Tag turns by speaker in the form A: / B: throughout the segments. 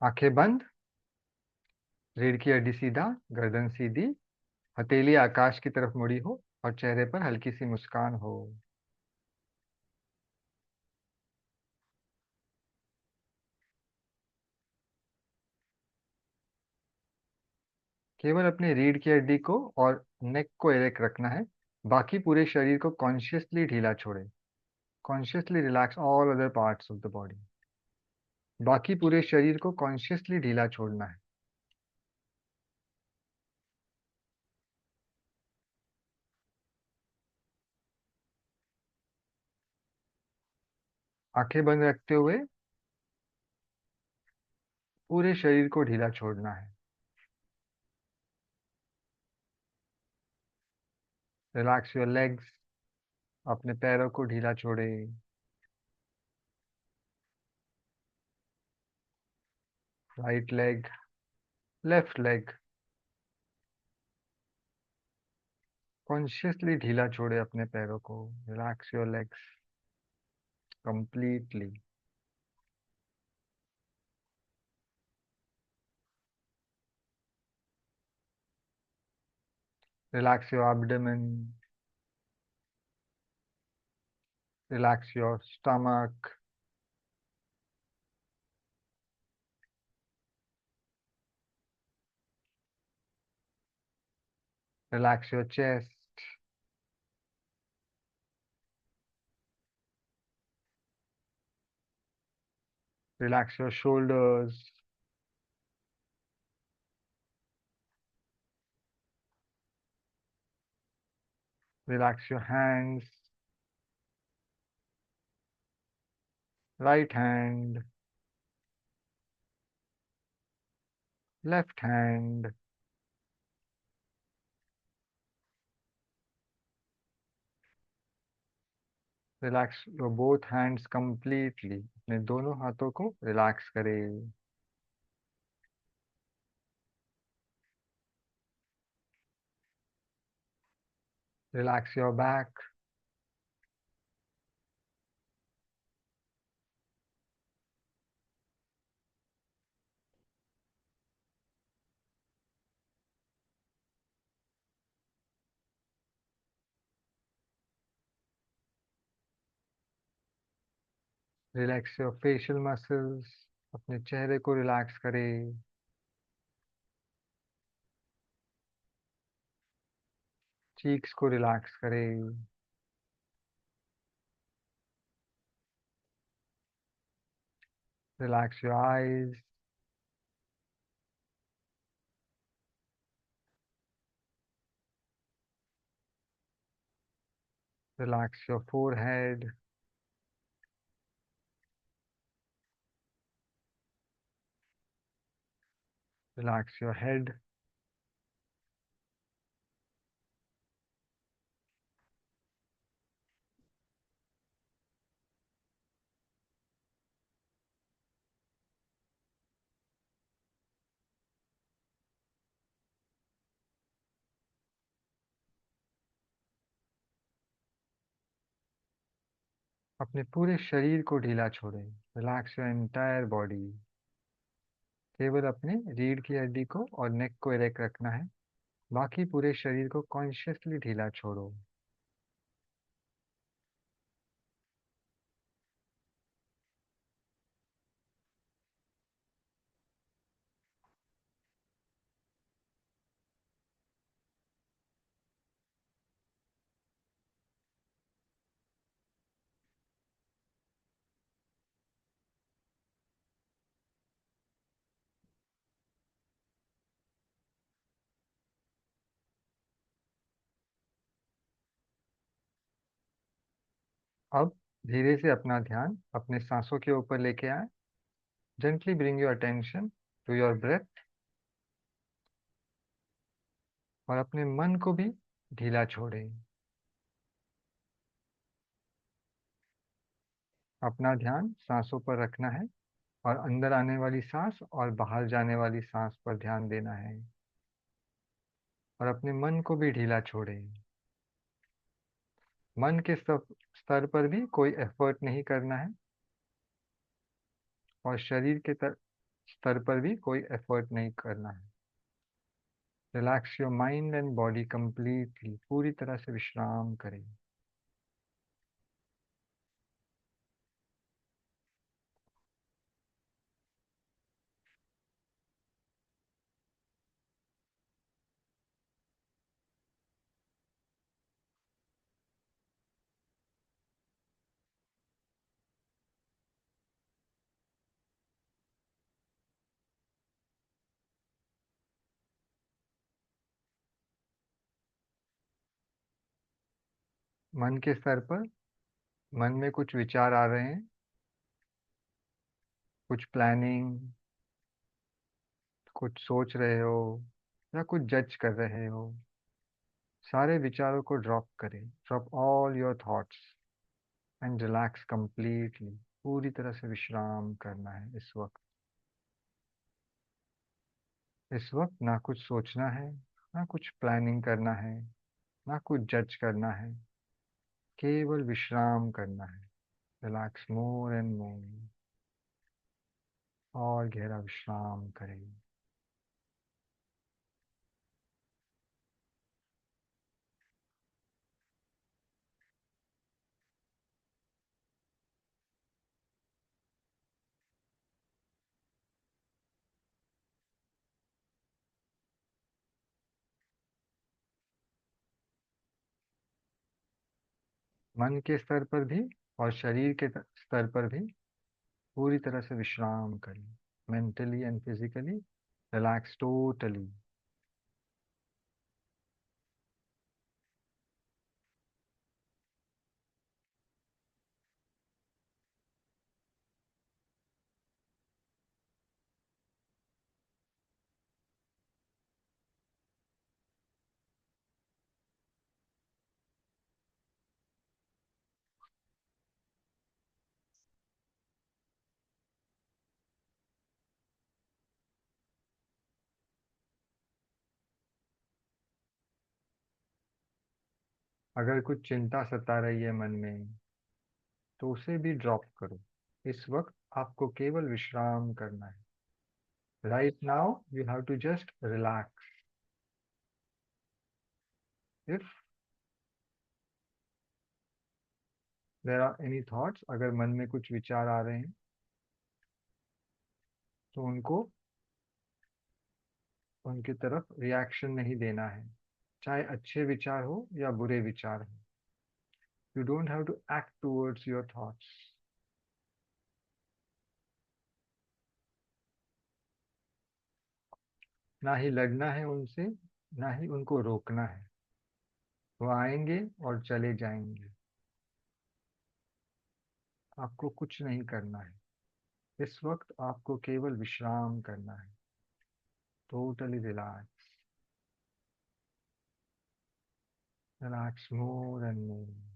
A: आंखें बंद, रीढ़ की हड्डी सीधा, गर्दन सीधी, हथेली आकाश की तरफ मुड़ी हो और चेहरे पर हल्की सी मुस्कान हो। केवल अपनी रीढ़ की हड्डी को और नेक को एरेक्ट रखना है। बाकी पूरे शरीर को कॉन्शियसली ढीला छोड़े। Consciously relax all other parts of the body. बाकी पूरे शरीर को कॉन्शियसली ढीला छोड़ना है। आंखें बंद रखते हुए पूरे शरीर को ढीला छोड़ना है। Relax your legs. अपने पैरों को ढीला छोड़े। Right leg, left leg. Consciously ढीला छोड़े अपने पैरों को। Relax your legs completely. Relax your abdomen. Relax your stomach. Relax your chest. Relax your shoulders. Relax your hands. Right hand, left hand. Relax your both hands completely. अपने दोनों हाथों को relax करें। Relax your back. Relax your facial muscles. अपने चेहरे को relax करें। Cheeks को रिलैक्स करें। Relax your eyes. Relax your forehead. Relax your head. अपने पूरे शरीर को ढीला छोड़ें। Relax your entire body. केवल अपने रीढ़ की हड्डी को और नेक को इरेक्ट रखना है। बाकी पूरे शरीर को कॉन्शियसली ढीला छोड़ो। अब धीरे से अपना ध्यान अपने सांसों के ऊपर लेके आए। Gently bring your attention to your breath. और अपने मन को भी ढीला छोड़ें। अपना ध्यान सांसों पर रखना है और अंदर आने वाली सांस और बाहर जाने वाली सांस पर ध्यान देना है। और अपने मन को भी ढीला छोड़ें। मन के स्तर पर भी कोई एफर्ट नहीं करना है। और शरीर के स्तर पर भी कोई एफर्ट नहीं करना है। Relax your mind and body completely, पूरी तरह से विश्राम करें। मन के स्तर पर मन में कुछ विचार आ रहे हैं, कुछ प्लानिंग, कुछ सोच रहे हो या कुछ जज कर रहे हो, सारे विचारों को ड्रॉप करें। Drop all your thoughts and relax completely, पूरी तरह से विश्राम करना है इस वक्त। इस वक्त ना कुछ सोचना है, ना कुछ प्लानिंग करना है, ना कुछ जज करना है, केवल विश्राम करना है। रिलैक्स मोर एंड मोर, और गहरा विश्राम करें। मन के स्तर पर भी और शरीर के स्तर पर भी पूरी तरह से विश्राम करें। Mentally and physically relax totally. अगर कुछ चिंता सता रही है मन में, तो उसे भी ड्रॉप करो। इस वक्त आपको केवल विश्राम करना है। Right now you have to just relax. If there are any thoughts, अगर मन में कुछ विचार आ रहे हैं, तो उनकी तरफ रिएक्शन नहीं देना है, चाहे अच्छे विचार हो या बुरे विचार हो। You don't have to act towards your thoughts. ना ही लड़ना है उनसे, ना ही उनको रोकना है। वो आएंगे और चले जाएंगे, आपको कुछ नहीं करना है। इस वक्त आपको केवल विश्राम करना है। Totally relax. Relax more and more.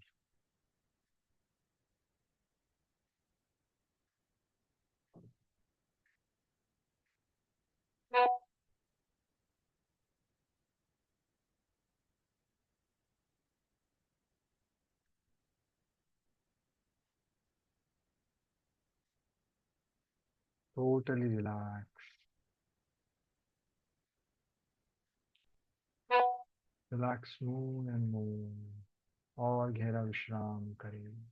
A: Totally relax. Relax more and मोर, और गहरा विश्राम करें।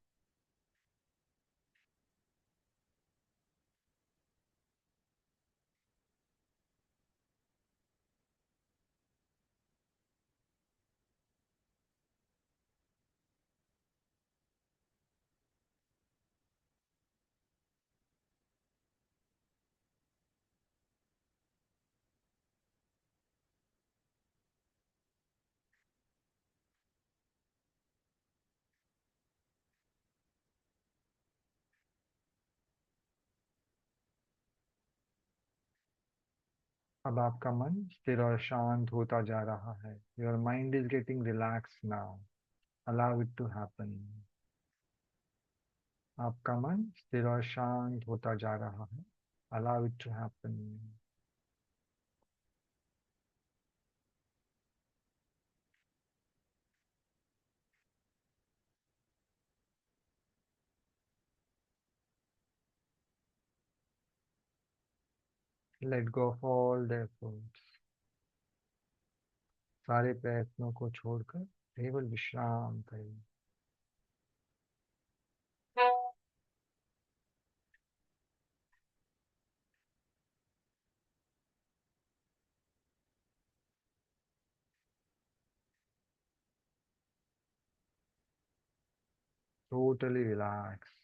A: अब आपका मन स्थिर और शांत होता जा रहा है। Your mind is getting relax now. Allow it to happen. आपका मन स्थिर और शांत होता जा रहा है। Allow it to happen. Let go of all the efforts, सारे प्रयत्नों को छोड़कर केवल विश्राम करें। Totally relax.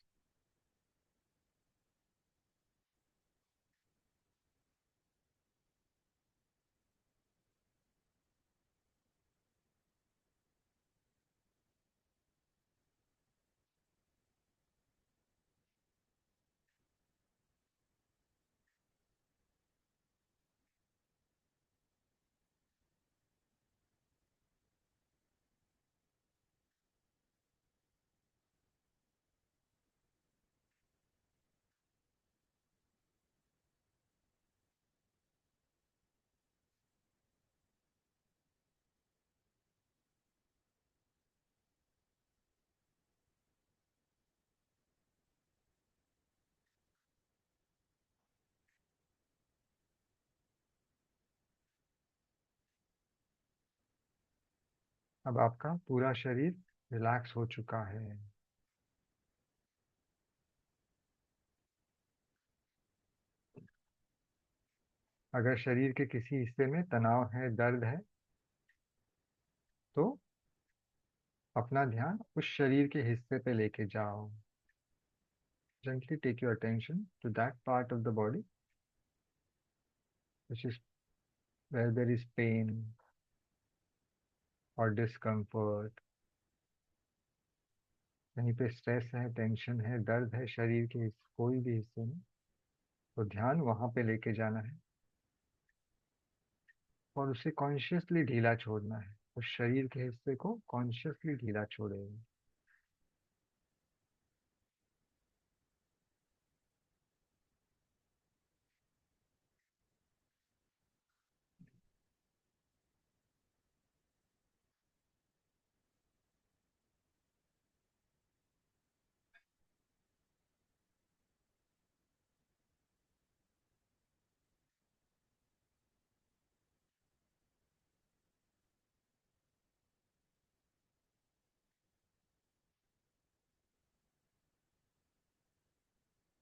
A: अब आपका पूरा शरीर रिलैक्स हो चुका है। अगर शरीर के किसी हिस्से में तनाव है, दर्द है, तो अपना ध्यान उस शरीर के हिस्से पे लेके जाओ। Gently take your attention to that part of the body which is where there is pain or discomfort, कहीं पे स्ट्रेस है, टेंशन है, दर्द है शरीर के कोई भी हिस्से में, तो ध्यान वहां पे लेके जाना है और उसे कॉन्शियसली ढीला छोड़ना है। उस शरीर के हिस्से को कॉन्शियसली ढीला छोड़े।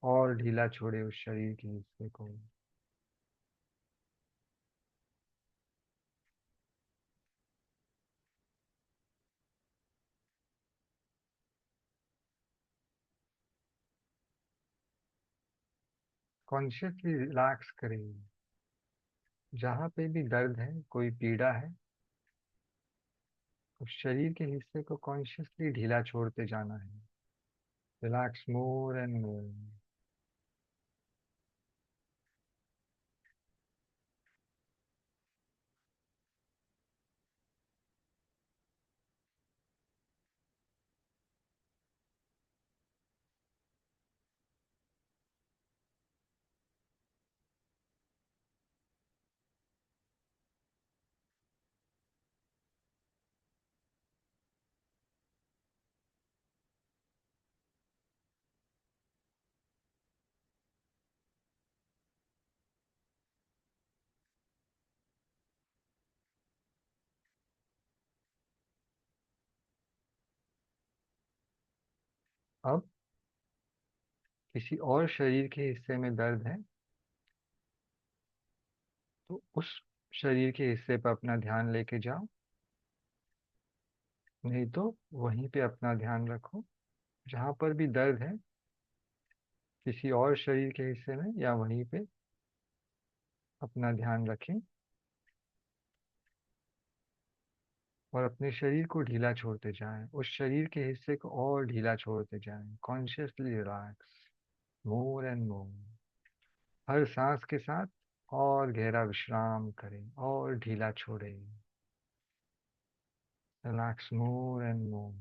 A: और ढीला छोड़े उस शरीर के हिस्से को। कॉन्शियसली रिलैक्स करें। जहाँ पे भी दर्द है, कोई पीड़ा है, उस शरीर के हिस्से को कॉन्शियसली ढीला छोड़ते जाना है। रिलैक्स मोर एंड मोर। अब किसी और शरीर के हिस्से में दर्द है, तो उस शरीर के हिस्से पर अपना ध्यान लेके जाओ, नहीं तो वहीं पे अपना ध्यान रखो। जहाँ पर भी दर्द है, किसी और शरीर के हिस्से में या वहीं पे अपना ध्यान रखें और अपने शरीर को ढीला छोड़ते जाएं। उस शरीर के हिस्से को और ढीला छोड़ते जाएं। Consciously relax more and more. हर सांस के साथ और गहरा विश्राम करें और ढीला छोड़ें। रिलैक्स मोर एंड मोर।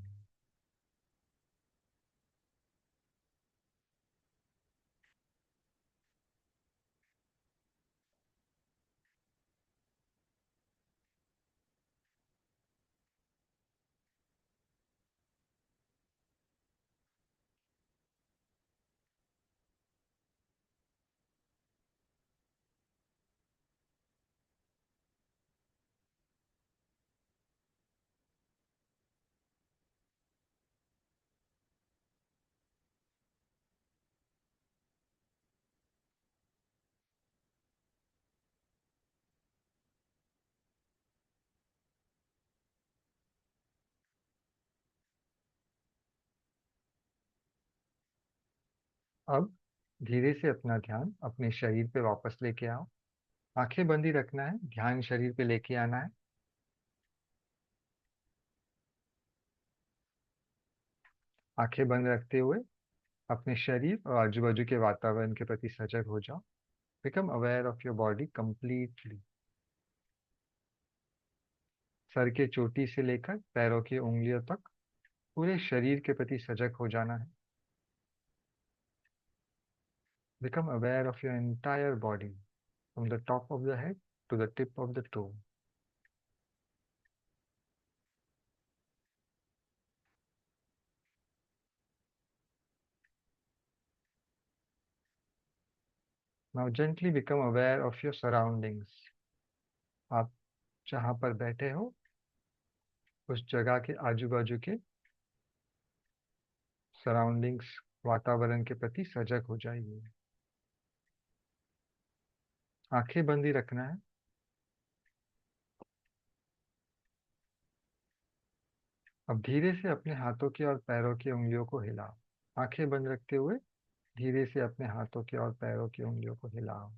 A: अब धीरे से अपना ध्यान अपने शरीर पे वापस लेके आओ। आंखें बंद ही रखना है, ध्यान शरीर पे लेके आना है। आंखें बंद रखते हुए अपने शरीर और आजू बाजू के वातावरण के प्रति सजग हो जाओ। Become aware of your body completely. Sir के चोटी से लेकर पैरों की उंगलियों तक पूरे शरीर के प्रति सजग हो जाना है। Become aware of your entire body from the top of the head to the tip of the toe. Now gently become aware of your surroundings. आप जहाँ पर बैठे हो उस जगह के आजू बाजू के सराउंडिंग्स, वातावरण के प्रति सजग हो जाइए। आंखें बंद ही रखना है। अब धीरे से अपने हाथों की और पैरों की उंगलियों को हिलाओ। आंखें बंद रखते हुए धीरे से अपने हाथों की और पैरों की उंगलियों को हिलाओ।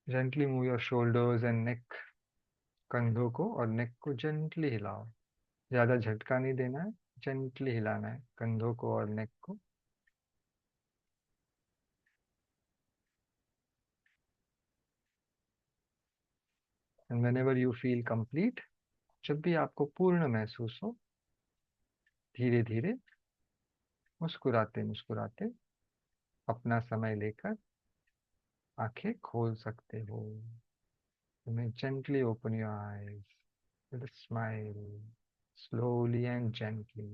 A: Gently move your shoulders and neck. कंधों को और नेक को जेंटली हिलाओ। ज्यादा झटका नहीं देना है, जेंटली हिलाना है कंधों को और नेक को। And whenever you feel complete, जब भी आपको पूर्ण महसूस हो, धीरे धीरे मुस्कुराते मुस्कुराते अपना समय लेकर आंखें खोल सकते हो। You may gently open your eyes with a smile, slowly and gently.